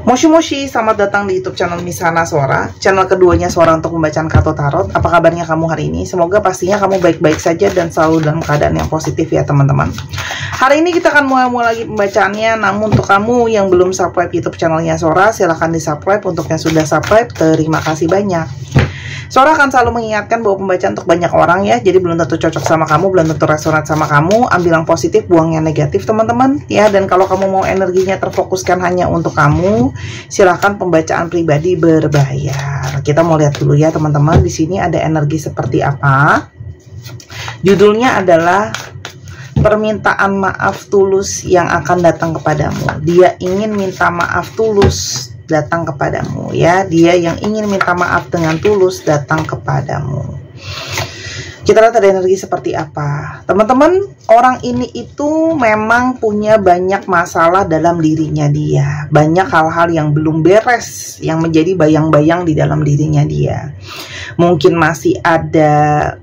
Moshi Moshi, selamat datang di YouTube channel Misana Sora, channel keduanya Sora untuk pembacaan kartu tarot. Apa kabarnya kamu hari ini? Semoga pastinya kamu baik-baik saja dan selalu dalam keadaan yang positif ya teman-teman. Hari ini kita akan mulai lagi pembacaannya, namun untuk kamu yang belum subscribe YouTube channelnya Sora, silahkan di subscribe. Untuk yang sudah subscribe, terima kasih banyak. Sora akan selalu mengingatkan bahwa pembacaan untuk banyak orang ya, jadi belum tentu cocok sama kamu, belum tentu resonan sama kamu. Ambil yang positif, buang yang negatif teman-teman ya. Dan kalau kamu mau energinya terfokuskan hanya untuk kamu, silahkan pembacaan pribadi berbayar. Kita mau lihat dulu ya teman-teman, di sini ada energi seperti apa. Judulnya adalah permintaan maaf tulus yang akan datang kepadamu. Dia ingin minta maaf tulus datang kepadamu ya, dia yang ingin minta maaf dengan tulus datang kepadamu. Kita lihat ada energi seperti apa teman-teman. Orang ini itu memang punya banyak masalah dalam dirinya dia, banyak hal-hal yang belum beres yang menjadi bayang-bayang di dalam dirinya dia. Mungkin masih ada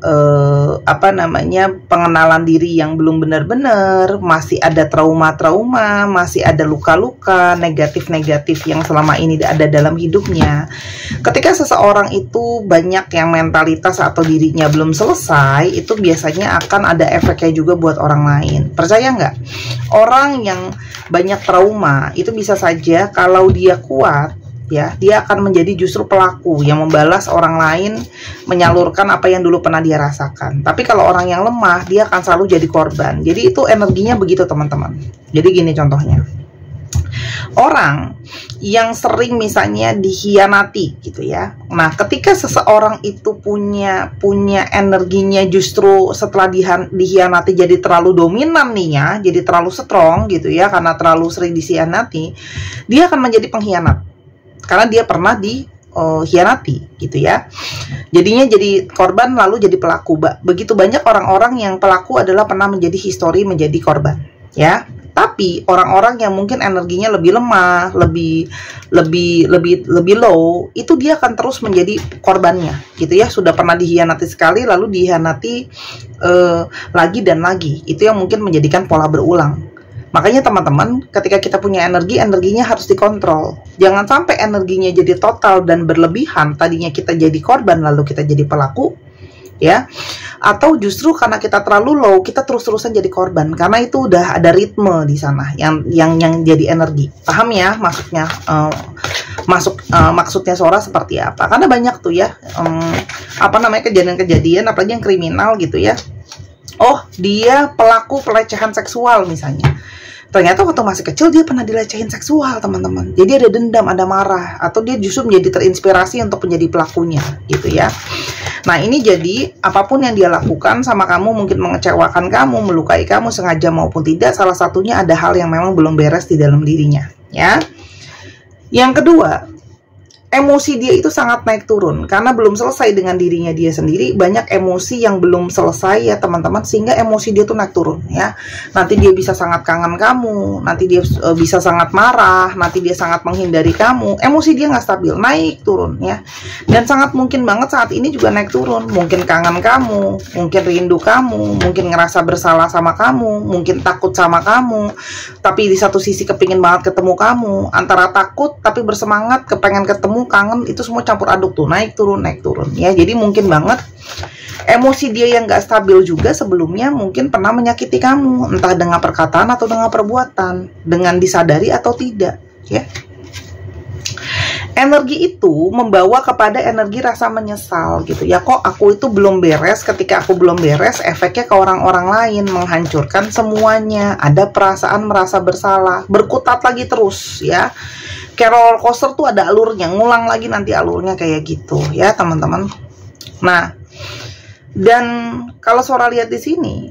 pengenalan diri yang belum benar-benar, masih ada trauma-trauma, masih ada luka-luka negatif-negatif yang selama ini ada dalam hidupnya. Ketika seseorang itu banyak yang mentalitas atau dirinya belum selesai, itu biasanya akan ada efeknya juga buat orang lain. Percaya nggak? Orang yang banyak trauma itu bisa saja kalau dia kuat ya, dia akan menjadi justru pelaku yang membalas orang lain, menyalurkan apa yang dulu pernah dia rasakan. Tapi kalau orang yang lemah, dia akan selalu jadi korban. Jadi itu energinya begitu teman-teman. Jadi gini contohnya, orang yang sering misalnya dikhianati gitu ya. Nah, ketika seseorang itu punya energinya justru setelah dikhianati jadi terlalu dominan nih ya, jadi terlalu strong gitu ya, karena terlalu sering dikhianati, dia akan menjadi pengkhianat. Karena dia pernah dikhianati gitu ya. Jadinya jadi korban lalu jadi pelaku. Begitu banyak orang-orang yang pelaku adalah pernah menjadi histori menjadi korban ya. Tapi orang-orang yang mungkin energinya lebih lemah, lebih low, itu dia akan terus menjadi korbannya gitu ya. Sudah pernah dikhianati sekali lalu dikhianati lagi dan lagi. Itu yang mungkin menjadikan pola berulang. Makanya teman-teman, ketika kita punya energi, energinya harus dikontrol. Jangan sampai energinya jadi total dan berlebihan. Tadinya kita jadi korban, lalu kita jadi pelaku, ya. Atau justru karena kita terlalu low, kita terus-terusan jadi korban. Karena itu udah ada ritme di sana, yang jadi energi. Paham ya maksudnya? Maksudnya Sora seperti apa? Karena banyak tuh ya, kejadian-kejadian, apalagi yang kriminal gitu ya. Oh, dia pelaku pelecehan seksual misalnya. Ternyata waktu masih kecil dia pernah dilecehin seksual teman-teman. Jadi ada dendam, ada marah, atau dia justru menjadi terinspirasi untuk menjadi pelakunya gitu ya. Nah ini jadi apapun yang dia lakukan sama kamu, mungkin mengecewakan kamu, melukai kamu sengaja maupun tidak, salah satunya ada hal yang memang belum beres di dalam dirinya ya. Yang kedua, emosi dia itu sangat naik turun karena belum selesai dengan dirinya dia sendiri. Banyak emosi yang belum selesai ya teman-teman, sehingga emosi dia tuh naik turun ya. Nanti dia bisa sangat kangen kamu, nanti dia bisa sangat marah, nanti dia sangat menghindari kamu. Emosi dia nggak stabil, naik turun ya. Dan sangat mungkin banget saat ini juga naik turun. Mungkin kangen kamu, mungkin rindu kamu, mungkin ngerasa bersalah sama kamu, mungkin takut sama kamu, tapi di satu sisi kepingin banget ketemu kamu. Antara takut tapi bersemangat, kepengen ketemu, kangen, itu semua campur aduk tuh, naik turun ya. Jadi mungkin banget emosi dia yang gak stabil juga sebelumnya mungkin pernah menyakiti kamu, entah dengan perkataan atau dengan perbuatan, dengan disadari atau tidak ya. Energi itu membawa kepada energi rasa menyesal gitu ya. Kok aku itu belum beres? Ketika aku belum beres, efeknya ke orang-orang lain, menghancurkan semuanya. Ada perasaan merasa bersalah, berkutat lagi terus ya. Kayak roller coaster tuh ada alurnya, ngulang lagi nanti alurnya kayak gitu ya teman-teman. Nah, dan kalau Sora lihat di sini,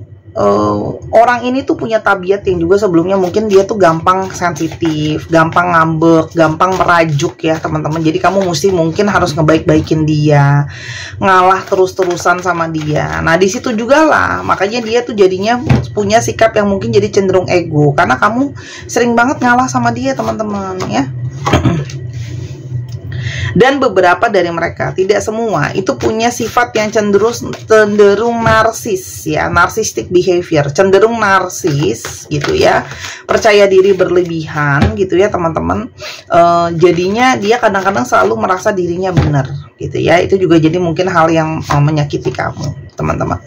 orang ini tuh punya tabiat yang juga sebelumnya mungkin dia tuh gampang sensitif, gampang ngambek, gampang merajuk ya teman-teman. Jadi kamu mungkin harus ngebaik-baikin dia, ngalah terus-terusan sama dia. Nah di situ juga lah, makanya dia tuh jadinya punya sikap yang mungkin jadi cenderung ego, karena kamu sering banget ngalah sama dia teman-teman ya. Dan beberapa dari mereka, tidak semua, itu punya sifat yang cenderung narsis ya, narcissistic behavior, cenderung narsis gitu ya, percaya diri berlebihan gitu ya teman-teman. Jadinya dia kadang-kadang selalu merasa dirinya benar gitu ya. Itu juga jadi mungkin hal yang menyakiti kamu teman-teman.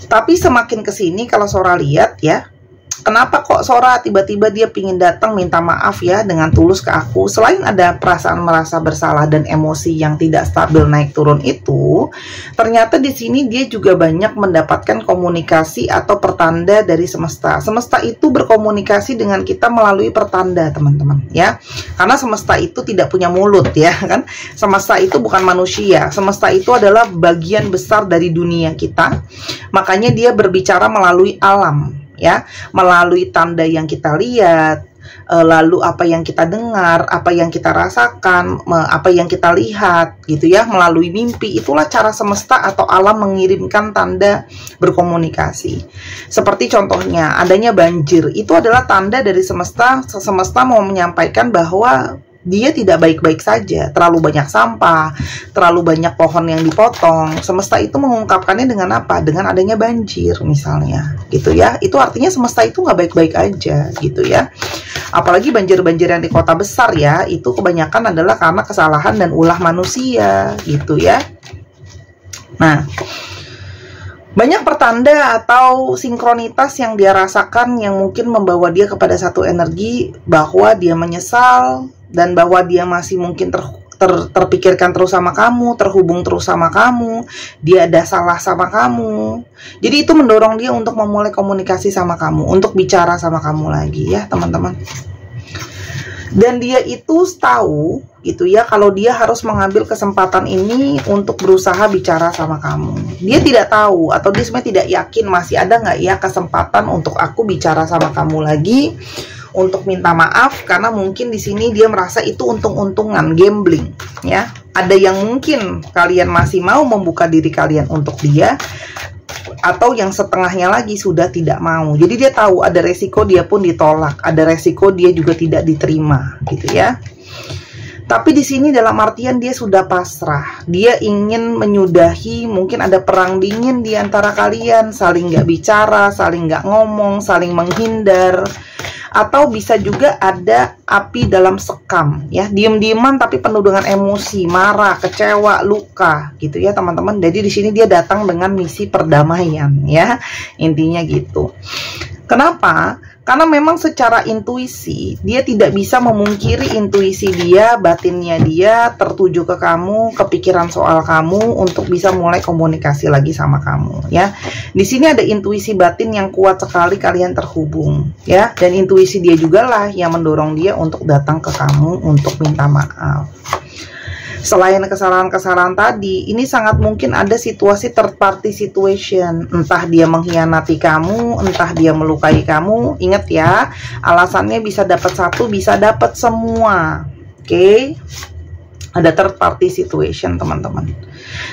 Tapi semakin kesini kalau Sora lihat ya, kenapa kok Sora tiba-tiba dia pingin datang minta maaf ya dengan tulus ke aku. Selain ada perasaan merasa bersalah dan emosi yang tidak stabil naik turun itu, ternyata di sini dia juga banyak mendapatkan komunikasi atau pertanda dari semesta. Semesta itu berkomunikasi dengan kita melalui pertanda teman-teman ya. Karena semesta itu tidak punya mulut ya kan. Semesta itu bukan manusia. Semesta itu adalah bagian besar dari dunia kita. Makanya dia berbicara melalui alam ya, melalui tanda yang kita lihat, lalu apa yang kita dengar, apa yang kita rasakan, apa yang kita lihat gitu ya, melalui mimpi. Itulah cara semesta atau alam mengirimkan tanda berkomunikasi. Seperti contohnya adanya banjir, itu adalah tanda dari semesta. Semesta mau menyampaikan bahwa dia tidak baik-baik saja, terlalu banyak sampah, terlalu banyak pohon yang dipotong. Semesta itu mengungkapkannya dengan apa? Dengan adanya banjir misalnya, gitu ya. Itu artinya semesta itu nggak baik-baik aja, gitu ya. Apalagi banjir-banjir yang di kota besar ya, itu kebanyakan adalah karena kesalahan dan ulah manusia, gitu ya. Nah, banyak pertanda atau sinkronitas yang dia rasakan yang mungkin membawa dia kepada satu energi bahwa dia menyesal, dan bahwa dia masih mungkin terpikirkan terus sama kamu, terhubung terus sama kamu, dia ada salah sama kamu. Jadi itu mendorong dia untuk memulai komunikasi sama kamu, untuk bicara sama kamu lagi ya teman-teman. Dan dia itu tahu gitu ya, kalau dia harus mengambil kesempatan ini untuk berusaha bicara sama kamu. Dia tidak tahu atau dia sebenarnya tidak yakin masih ada nggak ya kesempatan untuk aku bicara sama kamu lagi, untuk minta maaf, karena mungkin di sini dia merasa itu untung-untungan, gambling ya. Ada yang mungkin kalian masih mau membuka diri kalian untuk dia, atau yang setengahnya lagi sudah tidak mau. Jadi dia tahu ada resiko dia pun ditolak, ada resiko dia juga tidak diterima gitu ya. Tapi di sini dalam artian dia sudah pasrah, dia ingin menyudahi, mungkin ada perang dingin di antara kalian, saling nggak bicara, saling nggak ngomong, saling menghindar. Atau bisa juga ada api dalam sekam ya, diem-dieman tapi penuh dengan emosi, marah, kecewa, luka gitu ya teman-teman. Jadi di sini dia datang dengan misi perdamaian ya, intinya gitu. Kenapa? Karena memang secara intuisi dia tidak bisa memungkiri intuisi dia, batinnya dia tertuju ke kamu, kepikiran soal kamu untuk bisa mulai komunikasi lagi sama kamu ya. Di sini ada intuisi batin yang kuat sekali, kalian terhubung ya, dan intuisi dia juga lah yang mendorong dia untuk datang ke kamu untuk minta maaf. Selain kesalahan-kesalahan tadi, ini sangat mungkin ada situasi third party situation. Entah dia mengkhianati kamu, entah dia melukai kamu. Ingat ya, alasannya bisa dapat satu, bisa dapat semua. Oke? Ada third party situation, teman-teman.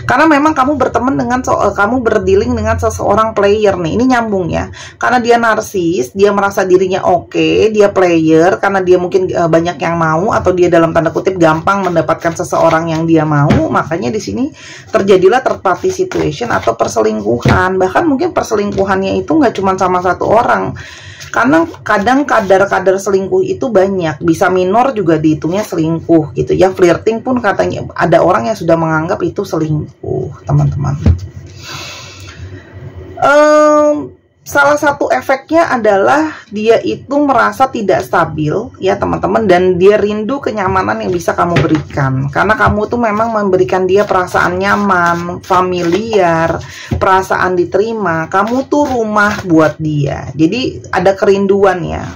Karena memang kamu berteman dengan kamu berdealing dengan seseorang player nih. Ini nyambung ya. Karena dia narsis, dia merasa dirinya oke, dia player karena dia mungkin banyak yang mau, atau dia dalam tanda kutip gampang mendapatkan seseorang yang dia mau. Makanya di sini terjadilah third party situation atau perselingkuhan. Bahkan mungkin perselingkuhannya itu nggak cuma sama satu orang. Karena kadang kadar selingkuh itu banyak, bisa minor juga dihitungnya selingkuh gitu ya. Flirting pun katanya ada orang yang sudah menganggap itu selingkuh, teman-teman. Salah satu efeknya adalah dia itu merasa tidak stabil ya teman-teman, dan dia rindu kenyamanan yang bisa kamu berikan. Karena kamu tuh memang memberikan dia perasaan nyaman, familiar, perasaan diterima. Kamu tuh rumah buat dia. Jadi ada kerinduan ya.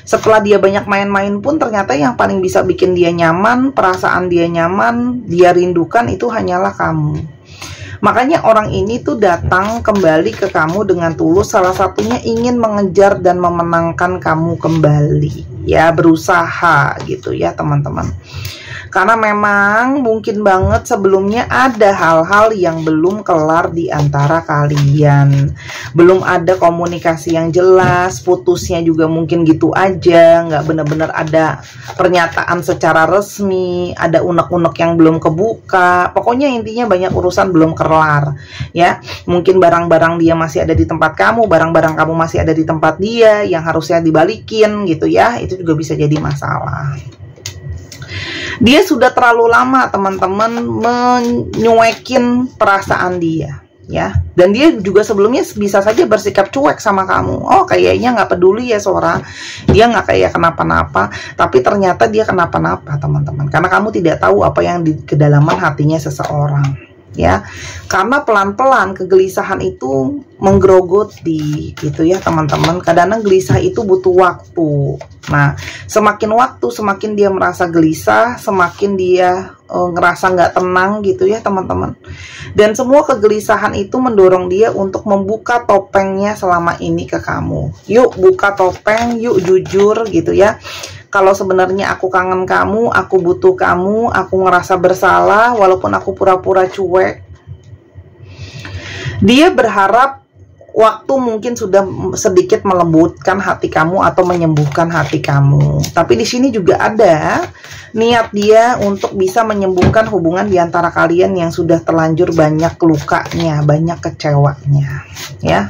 Setelah dia banyak main-main pun ternyata yang paling bisa bikin dia nyaman, perasaan dia nyaman, dia rindukan itu hanyalah kamu. Makanya orang ini tuh datang kembali ke kamu dengan tulus, salah satunya ingin mengejar dan memenangkan kamu kembali ya, berusaha gitu ya teman-teman. Karena memang mungkin banget sebelumnya ada hal-hal yang belum kelar di antara kalian. belum ada komunikasi yang jelas, putusnya juga mungkin gitu aja, nggak benar-benar ada pernyataan secara resmi, ada unek-unek yang belum kebuka, pokoknya intinya banyak urusan belum kelar ya. Mungkin barang-barang dia masih ada di tempat kamu, barang-barang kamu masih ada di tempat dia yang harusnya dibalikin gitu ya, itu juga bisa jadi masalah. Dia sudah terlalu lama teman-teman menyuekin perasaan dia ya, dan dia juga sebelumnya bisa saja bersikap cuek sama kamu. Oh kayaknya nggak peduli ya Sora, dia nggak kayak kenapa-napa, tapi ternyata dia kenapa-napa teman-teman, karena kamu tidak tahu apa yang di kedalaman hatinya seseorang ya. Karena pelan-pelan kegelisahan itu menggerogoti gitu ya teman-teman. Kadang-kadang gelisah itu butuh waktu. Nah, semakin waktu semakin dia merasa gelisah, semakin dia ngerasa nggak tenang gitu ya teman-teman. Dan semua kegelisahan itu mendorong dia untuk membuka topengnya selama ini ke kamu. Yuk buka topeng, yuk jujur gitu ya. Kalau sebenarnya aku kangen kamu, aku butuh kamu, aku ngerasa bersalah walaupun aku pura-pura cuek. Dia berharap waktu mungkin sudah sedikit melembutkan hati kamu atau menyembuhkan hati kamu. Tapi di sini juga ada niat dia untuk bisa menyembuhkan hubungan di antara kalian yang sudah terlanjur banyak lukanya, banyak kecewanya, ya.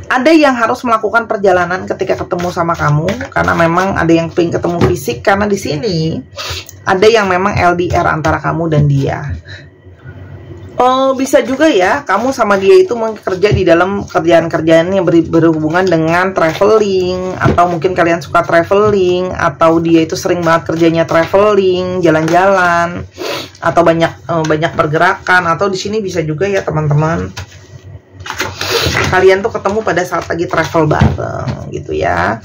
Ada yang harus melakukan perjalanan ketika ketemu sama kamu, karena memang ada yang pengen ketemu fisik, karena di sini ada yang memang LDR antara kamu dan dia. Bisa juga ya, kamu sama dia itu bekerja di dalam kerjaan-kerjaan yang berhubungan dengan traveling, atau mungkin kalian suka traveling, atau dia itu sering banget kerjanya traveling, jalan-jalan, atau banyak pergerakan, atau di sini bisa juga ya teman-teman, kalian tuh ketemu pada saat lagi travel bareng gitu ya.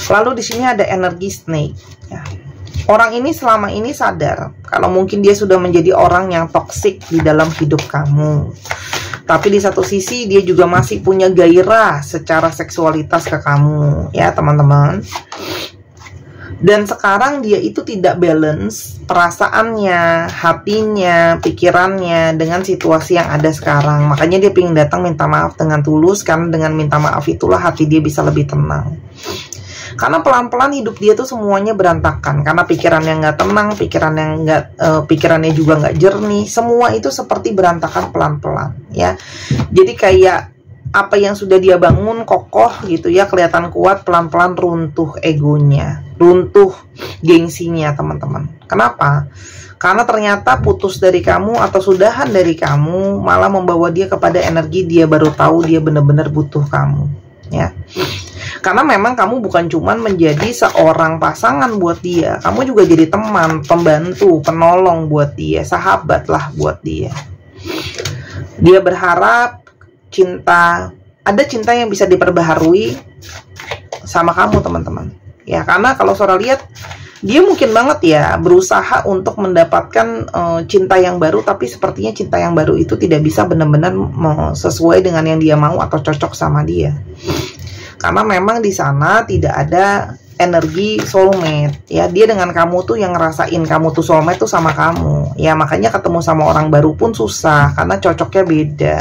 Lalu di sini ada energi snake ya. Orang ini selama ini sadar kalau mungkin dia sudah menjadi orang yang toksik di dalam hidup kamu. Tapi di satu sisi dia juga masih punya gairah secara seksualitas ke kamu ya teman-teman. Dan sekarang dia itu tidak balance perasaannya, hatinya, pikirannya dengan situasi yang ada sekarang. Makanya dia pengen datang minta maaf dengan tulus, karena dengan minta maaf itulah hati dia bisa lebih tenang. Karena pelan-pelan hidup dia tuh semuanya berantakan, karena pikirannya nggak tenang, pikirannya juga nggak jernih. Semua itu seperti berantakan pelan-pelan ya. Jadi kayak apa yang sudah dia bangun kokoh gitu ya, kelihatan kuat, pelan-pelan runtuh egonya, runtuh gengsinya teman-teman. Kenapa? Karena ternyata putus dari kamu atau sudahan dari kamu malah membawa dia kepada energi dia baru tahu dia benar-benar butuh kamu ya. Karena memang kamu bukan cuman menjadi seorang pasangan buat dia, kamu juga jadi teman, pembantu, penolong buat dia, sahabat lah buat dia. Dia berharap ada cinta yang bisa diperbaharui sama kamu teman-teman ya. Karena kalau Sora lihat dia mungkin banget ya berusaha untuk mendapatkan cinta yang baru, tapi sepertinya cinta yang baru itu tidak bisa benar-benar sesuai dengan yang dia mau atau cocok sama dia. Karena memang di sana tidak ada energi soulmate ya. Dia dengan kamu tuh yang ngerasain kamu tuh soulmate tuh sama kamu ya. Makanya ketemu sama orang baru pun susah karena cocoknya beda.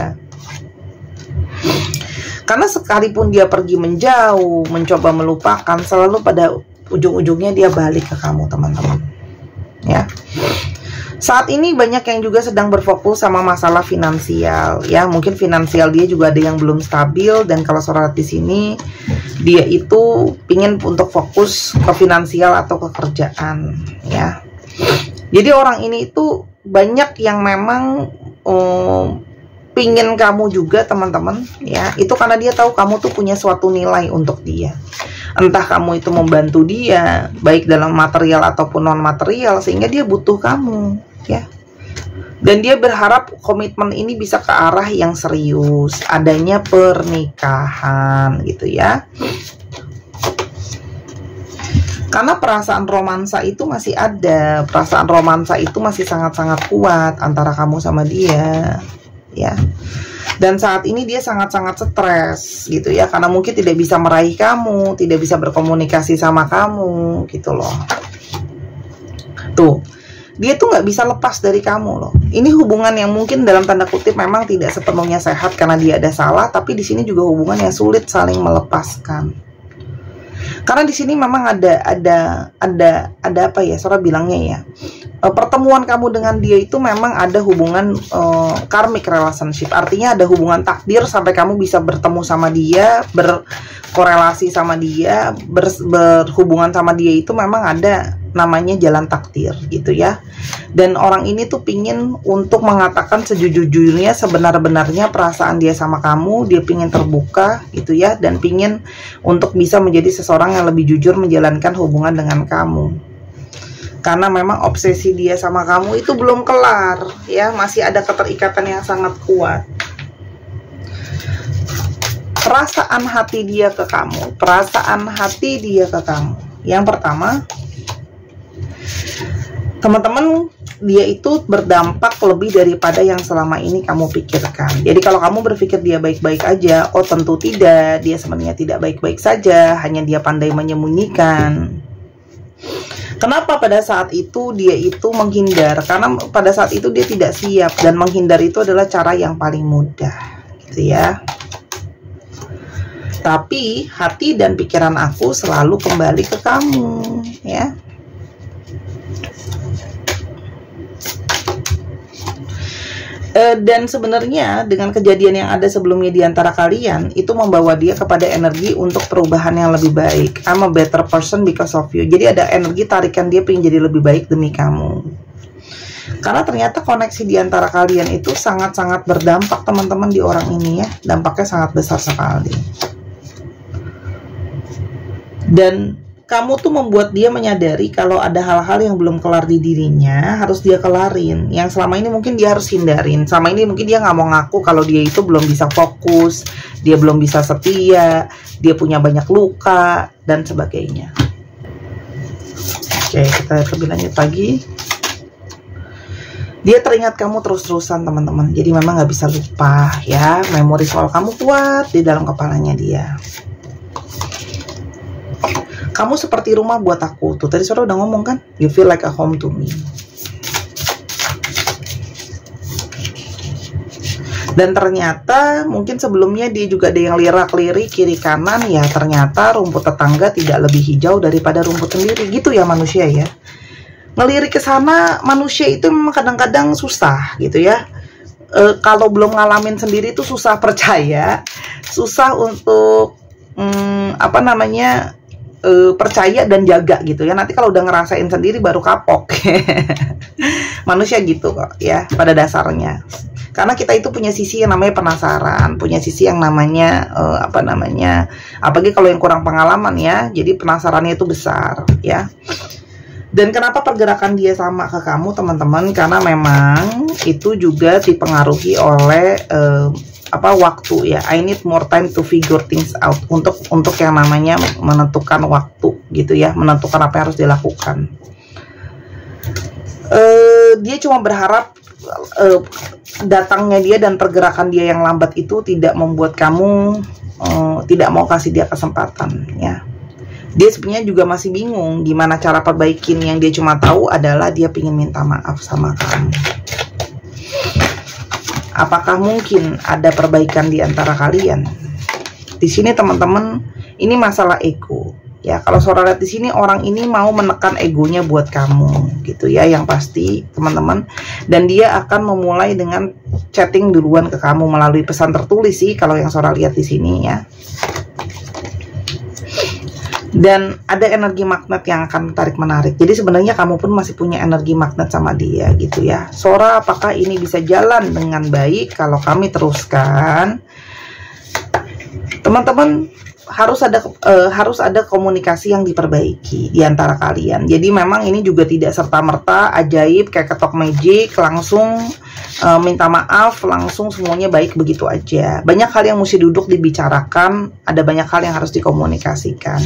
Karena sekalipun dia pergi menjauh, mencoba melupakan, selalu pada ujung-ujungnya dia balik ke kamu teman-teman ya. Saat ini banyak yang juga sedang berfokus sama masalah finansial ya. Mungkin finansial dia juga ada yang belum stabil, dan kalau Sora di sini dia itu pingin untuk fokus ke finansial atau ke kerjaan ya. Jadi orang ini itu banyak yang memang pingin kamu juga teman-teman ya. Itu karena dia tahu kamu tuh punya suatu nilai untuk dia. Entah kamu itu membantu dia baik dalam material ataupun non material, sehingga dia butuh kamu ya. Dan dia berharap komitmen ini bisa ke arah yang serius, adanya pernikahan gitu ya. Karena perasaan romansa itu masih ada, perasaan romansa itu masih sangat-sangat kuat antara kamu sama dia ya. Dan saat ini dia sangat-sangat stres gitu ya, karena mungkin tidak bisa meraih kamu, tidak bisa berkomunikasi sama kamu gitu loh. Tuh, dia tuh nggak bisa lepas dari kamu loh Ini hubungan yang mungkin dalam tanda kutip memang tidak sepenuhnya sehat karena dia ada salah, tapi di sini juga hubungan yang sulit saling melepaskan. Karena di sini memang ada apa ya, Sora bilangnya ya, pertemuan kamu dengan dia itu memang ada hubungan karmic relationship, artinya ada hubungan takdir sampai kamu bisa bertemu sama dia, berkorelasi sama dia, berhubungan sama dia, itu memang ada namanya jalan takdir gitu ya. Dan orang ini tuh pingin untuk mengatakan sejujurnya, sebenar-benarnya perasaan dia sama kamu, dia pingin terbuka gitu ya, dan pingin untuk bisa menjadi seseorang yang lebih jujur menjalankan hubungan dengan kamu. Karena memang obsesi dia sama kamu itu belum kelar ya, masih ada keterikatan yang sangat kuat. Perasaan hati dia ke kamu, perasaan hati dia ke kamu. Yang pertama, teman-teman, dia itu berdampak lebih daripada yang selama ini kamu pikirkan. Jadi kalau kamu berpikir dia baik-baik aja, oh tentu tidak, dia sebenarnya tidak baik-baik saja, hanya dia pandai menyembunyikan. Kenapa pada saat itu dia itu menghindar? Karena pada saat itu dia tidak siap, dan menghindar itu adalah cara yang paling mudah gitu ya. Tapi hati dan pikiran aku selalu kembali ke kamu ya. Dan sebenarnya dengan kejadian yang ada sebelumnya di antara kalian itu membawa dia kepada energi untuk perubahan yang lebih baik. I'm a better person because of you. Jadi ada energi tarikan dia pengen jadi lebih baik demi kamu. Karena ternyata koneksi di antara kalian itu sangat-sangat berdampak teman-teman di orang ini ya. Dampaknya sangat besar sekali. Dan kamu tuh membuat dia menyadari kalau ada hal-hal yang belum kelar di dirinya, harus dia kelarin. Yang selama ini mungkin dia harus hindarin. Selama ini mungkin dia nggak mau ngaku kalau dia itu belum bisa fokus, dia belum bisa setia, dia punya banyak luka, dan sebagainya. Oke, kita lebih lanjut lagi. Dia teringat kamu terus-terusan teman-teman. Jadi memang nggak bisa lupa ya. Memori soal kamu kuat di dalam kepalanya dia. Kamu seperti rumah buat aku. Tuh tadi Sora udah ngomong kan, you feel like a home to me. Dan ternyata mungkin sebelumnya dia juga ada yang lirak-lirik kiri kanan ya, ternyata rumput tetangga tidak lebih hijau daripada rumput sendiri. Gitu ya manusia ya. Ngelirik ke sana manusia itu memang kadang-kadang susah gitu ya. Kalau belum ngalamin sendiri itu susah percaya, susah untuk percaya dan jaga gitu ya. Nanti kalau udah ngerasain sendiri baru kapok. Manusia gitu kok ya pada dasarnya. Karena kita itu punya sisi yang namanya penasaran, punya sisi yang namanya apalagi kalau yang kurang pengalaman ya. Jadi penasarannya itu besar ya. Dan kenapa pergerakan dia sama ke kamu teman-teman? Karena memang itu juga dipengaruhi oleh waktu ya. I need more time to figure things out, untuk yang namanya menentukan waktu gitu ya, menentukan apa yang harus dilakukan. Dia cuma berharap datangnya dia dan pergerakan dia yang lambat itu tidak membuat kamu tidak mau kasih dia kesempatan ya. Dia sebenarnya juga masih bingung gimana cara perbaikin. Yang dia cuma tahu adalah dia ingin minta maaf sama kamu. Apakah mungkin ada perbaikan di antara kalian? Di sini teman-teman, ini masalah ego. Ya, kalau Sora lihat di sini orang ini mau menekan egonya buat kamu, gitu ya, yang pasti teman-teman. Dan dia akan memulai dengan chatting duluan ke kamu melalui pesan tertulis sih, kalau yang Sora lihat di sini ya. Dan ada energi magnet yang akan tarik-menarik. Jadi sebenarnya kamu pun masih punya energi magnet sama dia gitu ya. Sora, apakah ini bisa jalan dengan baik kalau kami teruskan? Teman-teman, harus ada komunikasi yang diperbaiki di antara kalian. Jadi memang ini juga tidak serta-merta ajaib kayak ketok magic langsung minta maaf, langsung semuanya baik begitu aja. Banyak hal yang mesti duduk dibicarakan, ada banyak hal yang harus dikomunikasikan.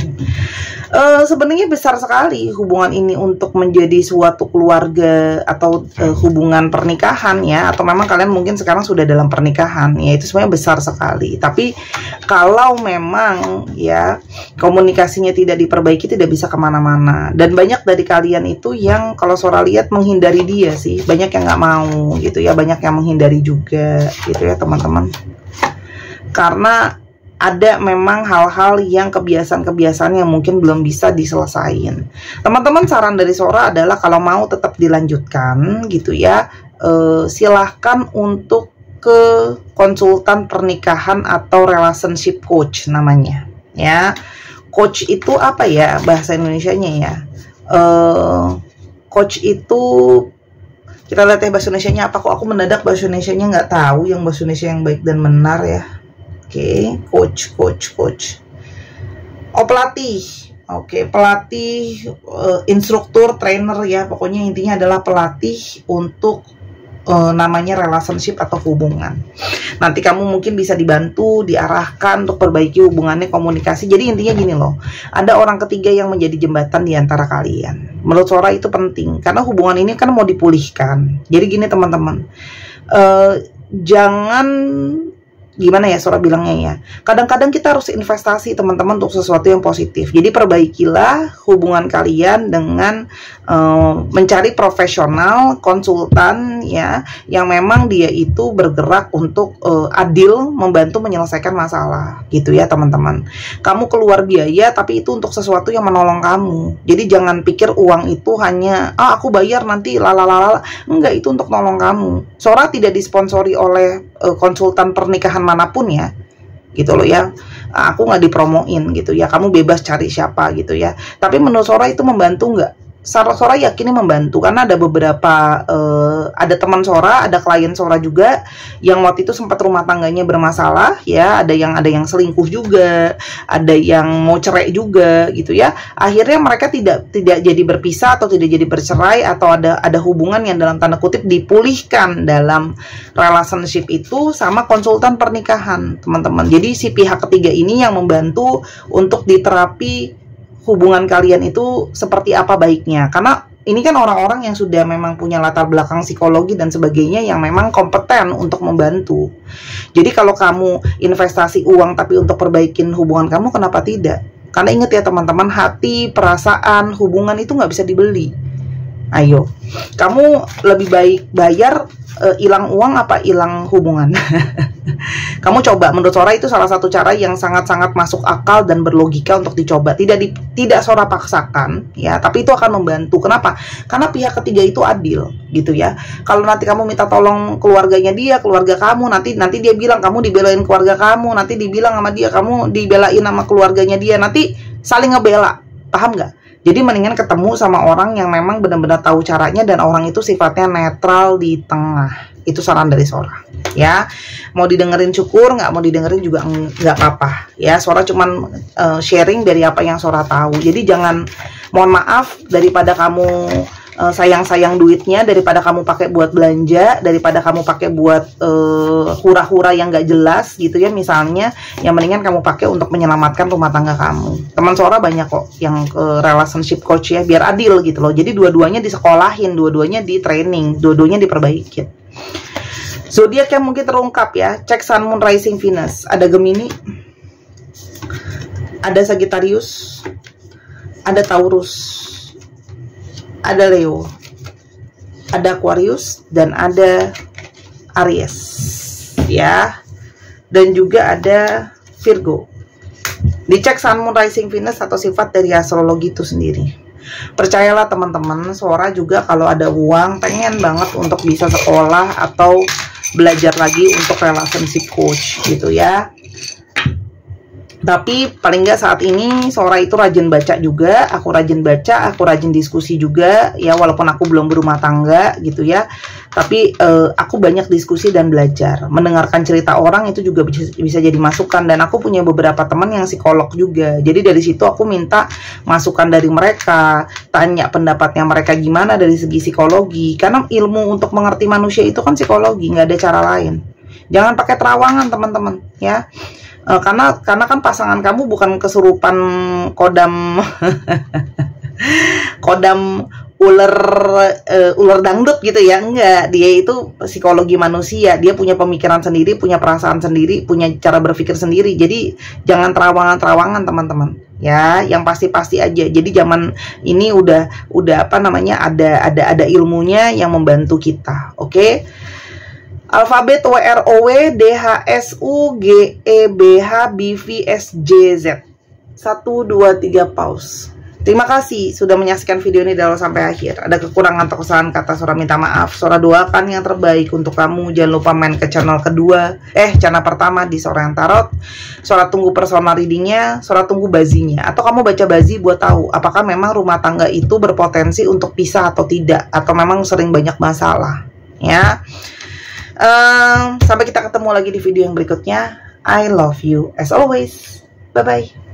Sebenarnya besar sekali hubungan ini untuk menjadi suatu keluarga atau hubungan pernikahan ya, atau memang kalian mungkin sekarang sudah dalam pernikahan ya, itu sebenarnya besar sekali. Tapi kalau memang terbelakang ya, komunikasinya tidak diperbaiki, tidak bisa kemana-mana. Dan banyak dari kalian itu yang kalau Sora lihat menghindari dia sih, banyak yang nggak mau gitu ya, banyak yang menghindari juga gitu ya teman-teman, karena ada memang hal-hal yang kebiasaan-kebiasaan yang mungkin belum bisa diselesain. Teman-teman, saran dari Sora adalah kalau mau tetap dilanjutkan gitu ya, silahkan untuk ke konsultan pernikahan atau relationship coach namanya ya. Coach itu apa ya bahasa Indonesianya ya? Coach itu, kita lihat ya bahasa Indonesianya apa, kok aku mendadak bahasa Indonesianya nggak tahu yang bahasa Indonesia yang baik dan benar ya. Oke, coach. Oh, pelatih. Oke, pelatih, instruktur, trainer ya. Pokoknya intinya adalah pelatih untuk namanya relationship atau hubungan. Nanti kamu mungkin bisa dibantu, diarahkan untuk perbaiki hubungannya, komunikasi. Jadi intinya gini loh, ada orang ketiga yang menjadi jembatan di antara kalian. Menurut Sora itu penting, karena hubungan ini kan mau dipulihkan. Jadi gini teman-teman, jangan, gimana ya Sora bilangnya ya, kadang-kadang kita harus investasi teman-teman untuk sesuatu yang positif. Jadi perbaikilah hubungan kalian dengan mencari profesional, konsultan ya, yang memang dia itu bergerak untuk adil, membantu menyelesaikan masalah gitu ya teman-teman. Kamu keluar biaya tapi itu untuk sesuatu yang menolong kamu. Jadi jangan pikir uang itu hanya aku bayar nanti lalalala, enggak, itu untuk nolong kamu. Sora tidak disponsori oleh konsultan pernikahan manapun ya, gitu loh ya. Aku nggak dipromoin gitu ya, kamu bebas cari siapa gitu ya. Tapi menurut Sora itu membantu nggak? Sora yakinnya membantu, karena ada beberapa ada teman Sora, ada klien Sora juga yang waktu itu sempat rumah tangganya bermasalah ya, ada yang selingkuh juga, ada yang mau cerai juga gitu ya. Akhirnya mereka tidak jadi berpisah atau tidak jadi bercerai, atau ada hubungan yang dalam tanda kutip dipulihkan dalam relationship itu sama konsultan pernikahan teman-teman. Jadi si pihak ketiga ini yang membantu untuk diterapi hubungan kalian itu seperti apa baiknya, karena ini kan orang-orang yang sudah memang punya latar belakang psikologi dan sebagainya yang memang kompeten untuk membantu. Jadi kalau kamu investasi uang tapi untuk perbaikin hubungan kamu, kenapa tidak? Karena ingat ya teman-teman, hati, perasaan, hubungan itu nggak bisa dibeli. Ayo, kamu lebih baik bayar hilang uang apa hilang hubungan? Kamu coba, menurut Sora itu salah satu cara yang sangat-sangat masuk akal dan berlogika untuk dicoba. Tidak Sora paksakan ya, tapi itu akan membantu. Kenapa? Karena pihak ketiga itu adil gitu ya. Kalau nanti kamu minta tolong keluarganya dia, keluarga kamu, nanti dia bilang kamu dibelain keluarga kamu, nanti dibilang sama dia kamu dibelain sama keluarganya dia, nanti saling ngebela. Paham nggak? Jadi mendingan ketemu sama orang yang memang benar-benar tahu caranya, dan orang itu sifatnya netral di tengah. Itu saran dari Sora ya. Mau didengerin syukur, nggak mau didengerin juga nggak apa-apa ya. Sora cuman sharing dari apa yang Sora tahu. Jadi jangan, mohon maaf, daripada kamu sayang-sayang duitnya, daripada kamu pakai buat belanja, daripada kamu pakai buat hura-hura yang nggak jelas gitu ya misalnya, yang mendingan kamu pakai untuk menyelamatkan rumah tangga kamu. Teman Sora banyak kok yang relationship coach ya, biar adil gitu loh. Jadi dua-duanya disekolahin, dua-duanya di training, dua-duanya diperbaikin. Zodiak yang mungkin terungkap ya, cek Sun, Moon, Rising, Venus. Ada Gemini, ada Sagittarius, ada Taurus, ada Leo, ada Aquarius, dan ada Aries ya, dan juga ada Virgo. Dicek Sun, Moon, Rising, Venus atau sifat dari astrologi itu sendiri. Percayalah teman-teman, Sora juga kalau ada uang pengen banget untuk bisa sekolah atau belajar lagi untuk relationship coach gitu ya. Tapi paling nggak saat ini Sora itu rajin baca juga, aku rajin baca, aku rajin diskusi juga ya, walaupun aku belum berumah tangga gitu ya. Tapi aku banyak diskusi dan belajar, mendengarkan cerita orang itu juga bisa jadi masukan. Dan aku punya beberapa teman yang psikolog juga, jadi dari situ aku minta masukan dari mereka, tanya pendapatnya mereka gimana dari segi psikologi, karena ilmu untuk mengerti manusia itu kan psikologi, nggak ada cara lain. Jangan pakai terawangan teman-teman ya. Karena kan pasangan kamu bukan kesurupan kodam kodam ular dangdut gitu ya, enggak. Dia itu psikologi manusia, dia punya pemikiran sendiri, punya perasaan sendiri, punya cara berpikir sendiri. Jadi jangan terawangan-terawangan teman-teman ya, yang pasti-pasti aja. Jadi zaman ini udah apa namanya, ada ilmunya yang membantu kita. Oke. Alfabet WROW DHSUGEBHBVSJZ 1 2 3 pause. Terima kasih sudah menyaksikan video ini dari awal sampai akhir. Ada kekurangan atau kesalahan kata, Sora minta maaf. Sora doakan yang terbaik untuk kamu. Jangan lupa main ke channel kedua, channel pertama di Sora yang Tarot. Sora tunggu personal readingnya, Sora tunggu bazinya. Atau kamu baca bazi buat tahu apakah memang rumah tangga itu berpotensi untuk pisah atau tidak, atau memang sering banyak masalah. Ya. Sampai kita ketemu lagi di video yang berikutnya. I love you as always. Bye bye.